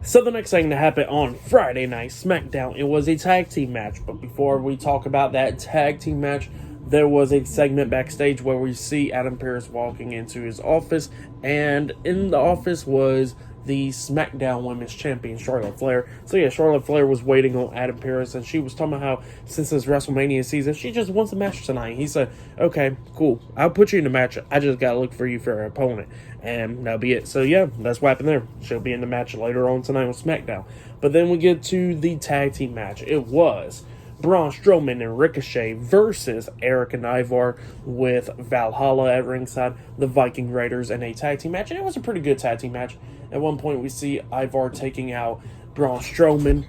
So the next thing to happen on Friday Night SmackDown, it was a tag team match. But before we talk about that tag team match, there was a segment backstage where we see Adam Pearce walking into his office, and in the office was the SmackDown Women's Champion, Charlotte Flair. So yeah, Charlotte Flair was waiting on Adam Pearce, and she was talking about how since it's WrestleMania season, she just wants a match tonight. He said, okay, cool, I'll put you in the match. I just gotta look for you for an opponent, and that'll be it. So yeah, that's what happened there. She'll be in the match later on tonight on SmackDown. But then we get to the tag team match. It was Braun Strowman and Ricochet versus Erik and Ivar with Valhalla at ringside, the Viking Raiders, in a tag team match. And it was a pretty good tag team match. At one point, we see Ivar taking out Braun Strowman.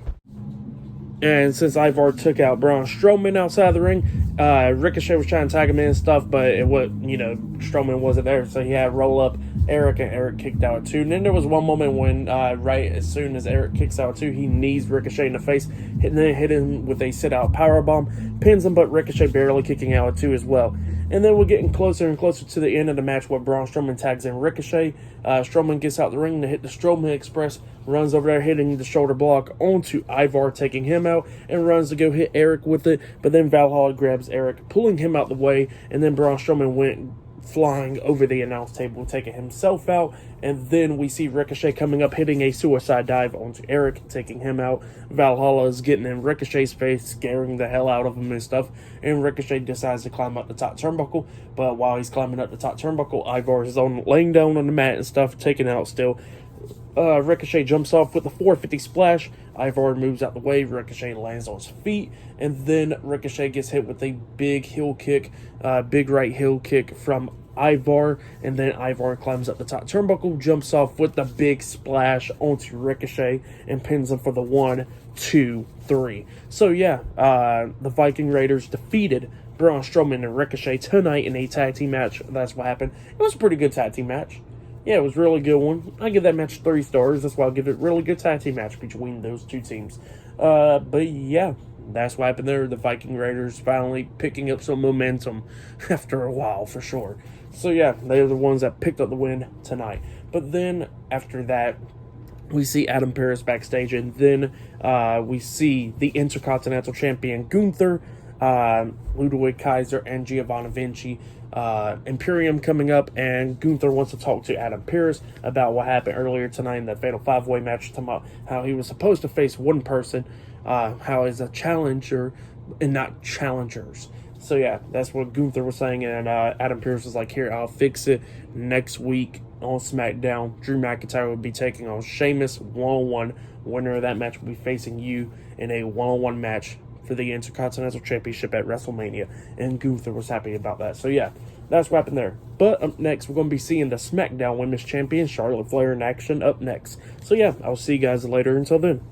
And since Ivar took out Braun Strowman outside the ring, Ricochet was trying to tag him in and stuff, but it was, Strowman wasn't there, so he had to roll up Erik, and Erik kicked out at 2. And then there was one moment when, right as soon as Erik kicks out at 2, he knees Ricochet in the face, and then hit him with a sit-out powerbomb, pins him, but Ricochet barely kicking out at 2 as well. And then we're getting closer and closer to the end of the match where Braun Strowman tags in Ricochet. Strowman gets out the ring to hit the Strowman Express, runs over there hitting the shoulder block onto Ivar, taking him out, and runs to go hit Erik with it. But then Valhalla grabs Erik, pulling him out the way, and then Braun Strowman went flying over the announce table, taking himself out. And then we see Ricochet coming up, hitting a suicide dive onto Erik, taking him out. Valhalla is getting in Ricochet's face, scaring the hell out of him and stuff. And Ricochet decides to climb up the top turnbuckle. But while he's climbing up the top turnbuckle, Ivar is laying down on the mat and stuff, taken out still. Ricochet jumps off with a 450 splash. Ivar moves out the way. Ricochet lands on his feet, and then Ricochet gets hit with a big heel kick, big right heel kick from Ivar, and then Ivar climbs up the top turnbuckle, jumps off with the big splash onto Ricochet, and pins him for the 1, 2, 3. So yeah, the Viking Raiders defeated Braun Strowman and Ricochet tonight in a tag team match. That's what happened. It was a pretty good tag team match. Yeah, it was a really good one. I give that match 3 stars. That's why I'll give it a really good tag team match between those two teams. But yeah, that's what happened there. The Viking Raiders finally picking up some momentum after a while, for sure. So yeah, they're the ones that picked up the win tonight. But then after that, we see Adam Pearce backstage, and then we see the Intercontinental Champion Gunther, Ludwig Kaiser, and Giovanni Vinci. Imperium coming up, and Gunther wants to talk to Adam Pearce about what happened earlier tonight in that Fatal 5-Way match, talking about how he was supposed to face one person, how he's a challenger and not challengers. So yeah, that's what Gunther was saying, and Adam Pearce was like, here, I'll fix it. Next week on SmackDown, Drew McIntyre will be taking on Sheamus one-on-one. Winner of that match will be facing you in a one-on-one match for the Intercontinental Championship at WrestleMania, and Gunther was happy about that. So yeah, that's what happened there. But up next, we're going to be seeing the SmackDown Women's Champion, Charlotte Flair, in action up next. So yeah, I'll see you guys later. Until then.